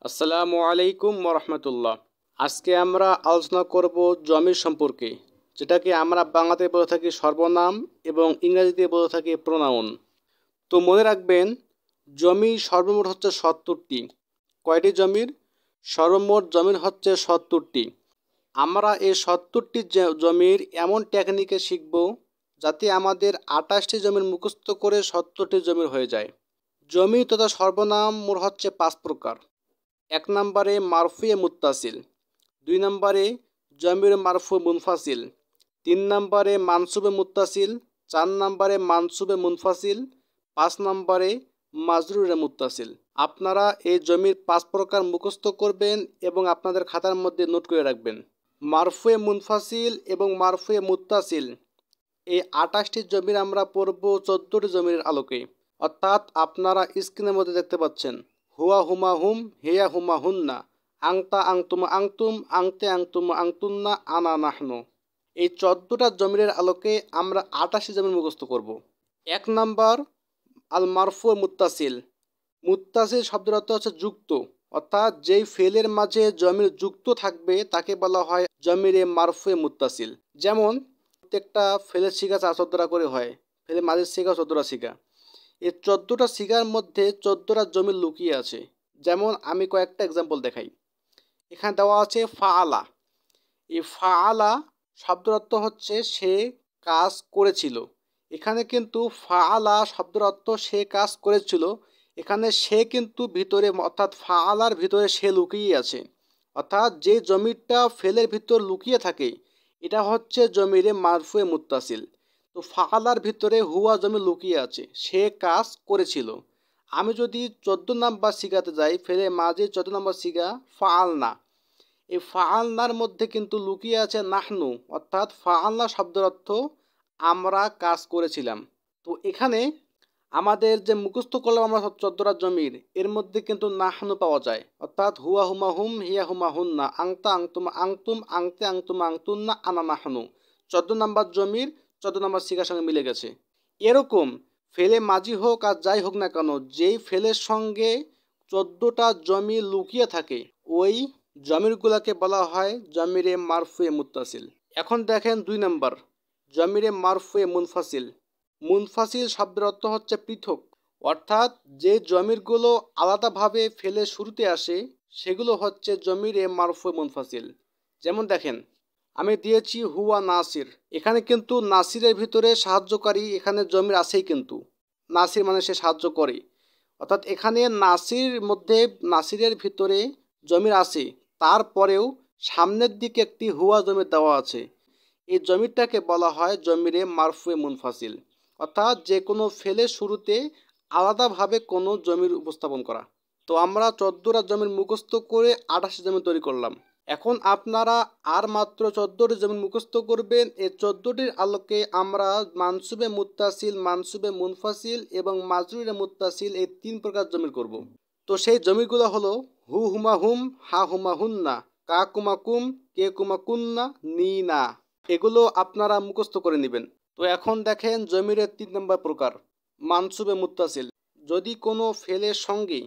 আসসালামু আলাইকুম ওরহমতুল্লাহ। আজকে আমরা আলোচনা করব জমির সম্পর্কে, যেটাকে আমরা বাংলাতে বলে থাকি সর্বনাম এবং ইংরেজিতে বলে থাকি প্রোনাউন। তো মনে রাখবেন, জমি সর্বমোট হচ্ছে ৭০টি। কয়টি জমির? সর্বমোট জমির হচ্ছে ৭০টি। আমরা এই ৭০টি জমির এমন টেকনিকে শিখব যাতে আমাদের ২৮টি জমির মুখস্থ করে ৭০টি জমির হয়ে যায়। জমি তথা সর্বনাম মোট হচ্ছে ৫ প্রকার। ১ নম্বরে মারফুয়ে মুত্তাসিল, ২ নম্বরে জমির মারফু মুনফাসিল, ৩ নম্বরে মানসুবে মুত্তাসিল, ৪ নম্বরে মানসুবে মুনফাসিল, ৫ নম্বরে মাজরুরে মুত্তাসিল। আপনারা এই জমির ৫ প্রকার মুখস্থ করবেন এবং আপনাদের খাতার মধ্যে নোট করে রাখবেন। মারফুয়ে মুনফাসিল এবং মারফুয়ে মুত্তাসিল এই ২৮টি জমির আমরা পড়ব ১৪টি জমির আলোকে। অর্থাৎ আপনারা স্ক্রিনের মধ্যে দেখতে পাচ্ছেন হুয়া হুমা হুম, হেয়া হুমা হুন্না, আংতা আংতুমা আংতুম, আংতে আংতুমা আংতুন্না, আনা নাহনু। এই ১৪টা জমির আলোকে আমরা ২৮টি জমির মুখস্থ করব। ১ নাম্বার আল মারফু মুত্তাসিল। মুত্তাসিল শব্দের অর্থ হচ্ছে যুক্ত, অর্থাৎ যেই ফেলের মাঝে জমির যুক্ত থাকবে তাকে বলা হয় জমিরে মারফুয়ে মুত্তাসিল। যেমন প্রত্যেকটা ফেলের শিখা ৪ করে হয়, ফেলের মাঝের শিখা ১৪টা শিখা। এই ১৪টা শিখার মধ্যে ১৪টা জমি লুকিয়ে আছে। যেমন আমি কয়েকটা এক্সাম্পল দেখাই। এখানে দেওয়া আছে ফাআলা। এই ফাআলা শব্দের অর্থ হচ্ছে সে কাজ করেছিল। এখানে কিন্তু ফাআলা শব্দের অর্থ সে কাজ করেছিল, এখানে সে কিন্তু ভিতরে, অর্থাৎ ফাআলার ভিতরে সে লুকিয়ে আছে। অর্থাৎ যে জমিটা ফেলের ভিতর লুকিয়ে থাকে এটা হচ্ছে জমিরে মারফুয়ে মুত্তাসিল। তো ফাআলার ভিতরে হুয়া জমি লুকিয়ে আছে, সে কাজ করেছিল। আমি যদি ১৪ নাম্বার সিগাতে যাই, ফেলে মাঝে ১৪ নম্বর সিগা ফাআলনা। এই ফাআলনার মধ্যে কিন্তু লুকিয়ে আছে নাহনু, অর্থাৎ ফাআলনা শব্দের অর্থ আমরা কাজ করেছিলাম। তো এখানে আমাদের যে মুখস্থ করলাম আমরা ১৪টা জমির, এর মধ্যে কিন্তু নাহনু পাওয়া যায়। অর্থাৎ হুয়া হুমা হুম, হিয়া হুমা হুন্না, আংতা আংতুমা আংতুম, আংতে আংতুমা আংতুন্না, আনা নাহনু। ১৪ নাম্বার জমির ১৪ নাম্বার সিগার সঙ্গে মিলে গেছে। এরকম ফেলে মাঝি হোক আর যাই হোক না কেন, যেই ফেলের সঙ্গে ১৪টা জমি লুকিয়ে থাকে ওই জমিরগুলোকে বলা হয় জমিরে মারফুয়ে মুত্তাসিল। এখন দেখেন ২ নম্বর জমিরে মারফুয়ে মুনফাসিল। মুনফাসিল শব্দের অর্থ হচ্ছে পৃথক, অর্থাৎ যে জমিরগুলো আলাদাভাবে ফেলে শুরুতে আসে সেগুলো হচ্ছে জমিরে মারফুয়ে মুনফাসিল। যেমন দেখেন আমি দিয়েছি হুয়া নাসির, এখানে কিন্তু নাসিরের ভিতরে সাহায্যকারী এখানে জমির আছেই, কিন্তু নাসির মানে সে সাহায্য করে, অর্থাৎ এখানে নাসির মধ্যে নাসিরের ভিতরে জমির আছে, তারপরেও সামনের দিকে একটি হুয়া জমি দেওয়া আছে। এই জমিটাকে বলা হয় জমিরে মারফুয়ে মুনফাসিল, অর্থাৎ যে কোনো ফেলের শুরুতে আলাদাভাবে কোনো জমির উপস্থাপন করা। তো আমরা ১৪টা জমির মুখস্থ করে ২৮ জমি তৈরি করলাম। এখন আপনারা আর মাত্র ১৪টি জমি মুখস্থ করবেন। এই ১৪টির আলোকে আমরা মানসুবে মুত্তাসিল, মানসুবে মুনফাসিল এবং মাজরুরে মুত্তাসিল এই ৩ প্রকার জমির করব। তো সেই জমিগুলো হলো হু হুমা হুম, হা হুমা হুন্না, কা কুমা কুম, কে কুমা কুন্না, নি না। এগুলো আপনারা মুখস্থ করে নেবেন। তো এখন দেখেন জমিরের ৩ নম্বর প্রকার মানসুবে মুত্তাসিল। যদি কোনো ফেলের সঙ্গে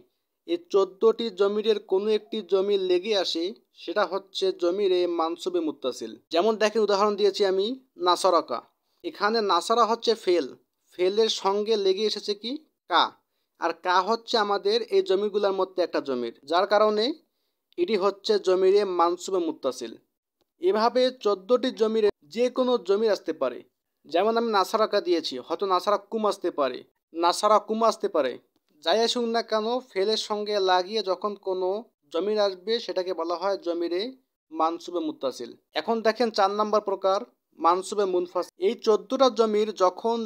এই ১৪টি জমিরের কোনো একটি জমি লেগে আসে সেটা হচ্ছে জমিরে মানসুবে মুত্তাসিল। যেমন দেখেন উদাহরণ দিয়েছি আমি নাসরাকা। এখানে নাসারা হচ্ছে ফেল, ফেলের সঙ্গে লেগে এসেছে কি কা, আর কা হচ্ছে আমাদের এই জমিগুলোর মধ্যে একটা জমির, যার কারণে এটি হচ্ছে জমিরে মানসুবে মুত্তাসিল। এভাবে ১৪টি জমিরে যে কোনো জমির আসতে পারে। যেমন আমি নাসারাকা দিয়েছি, হয়তো নাসারা কুম আসতে পারে, নাসারা কুম আসতে পারে। যাই আসুক না কেন ফেলের সঙ্গে লাগিয়ে যখন কোনো জমির আসবে সেটাকে বলা হয় জমিরে মানসুবে মুত্তাসিল। এখন দেখেন ৪ নম্বর প্রকার মানসুবে মুনফাসিল। এই ১৪টা জমির যখন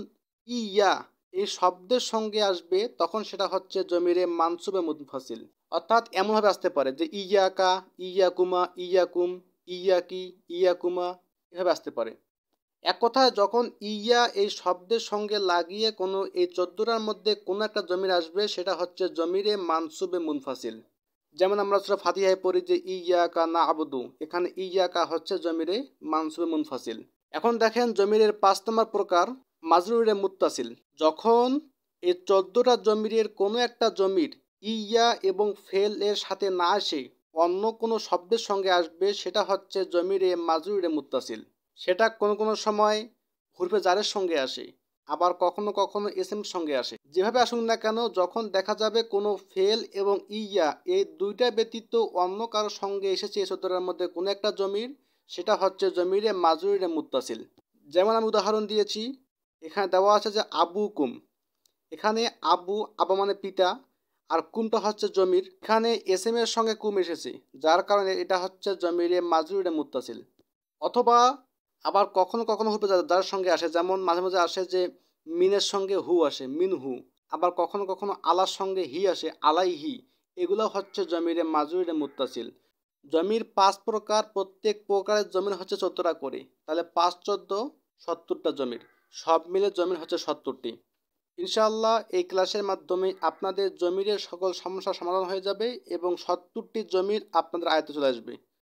ইয়া এই শব্দের সঙ্গে আসবে তখন সেটা হচ্ছে জমিরে মানসুবে মুনফাসিল। অর্থাৎ এমনভাবে আসতে পারে যে ইয়াকা, ইয়াকুমা, ইয়াকুম, ইয়াকি, ইয়াকুমা, এভাবে আসতে পারে। এক কথায় যখন ইয়া এই শব্দের সঙ্গে লাগিয়ে কোনো এই ১৪টার মধ্যে কোনো একটা জমির আসবে সেটা হচ্ছে জমিরে মানসুবে মুনফাসিল। যেমন আমরা সূরা ফাতিহায় পড়ি যে ইয়াকা না'বুদু, এখানে ইয়াকা হচ্ছে জমিরে মানসুবে মুনফাসিল। এখন দেখেন জমিরের ৫ নম্বর প্রকার মাজরুরে মুত্তাসিল। যখন এই ১৪টা জমিরের কোনো একটা জমির ইয়া এবং ফেল এর সাথে না আসে অন্য কোনো শব্দের সঙ্গে আসবে, সেটা হচ্ছে জমিরে মাজরুরে মুত্তাসিল। সেটা কোনো কোনো সময় হুরফে জারের সঙ্গে আসে, আবার কখনো কখনো এসএম সঙ্গে আসে। যেভাবে আসুন না কেন, যখন দেখা যাবে কোনো ফেল এবং ইয়া এই দুইটা ব্যতীত অন্য কারোর সঙ্গে এসেছে এই চোদ্দটার মধ্যে কোনো একটা জমির, সেটা হচ্ছে জমিরে মাজরুরে মুত্তাসিল। যেমন আমি উদাহরণ দিয়েছি, এখানে দেওয়া আছে যে আবু কুম। এখানে আবু, আবা মানে পিতা, আর কুমটা হচ্ছে জমির। এখানে এস এম এর সঙ্গে কুম এসেছে, যার কারণে এটা হচ্ছে জমিরে মাজরুরে মুত্তাসিল। অথবা আবার কখনো কখনো হবে যার সঙ্গে আসে, যেমন মাঝে মাঝে আসে যে মিনের সঙ্গে হু আসে, মিন হু। আবার কখনো কখনো আলার সঙ্গে হি আসে, আলাই হি। এগুলো হচ্ছে জমিরে মাজরুরে মুত্তাসিল। জমির 5 প্রকার, প্রত্যেক প্রকারের জমির হচ্ছে 14টা করে, তাহলে 5 14 70টা জমির। সব মিলে জমির হচ্ছে 70টি। ইনশাআল্লাহ এই ক্লাসের মাধ্যমে আপনাদের জমিরের সকল সমস্যার সমাধান হয়ে যাবে এবং 70টি জমির আপনাদের আয়ত্তে চলে আসবে।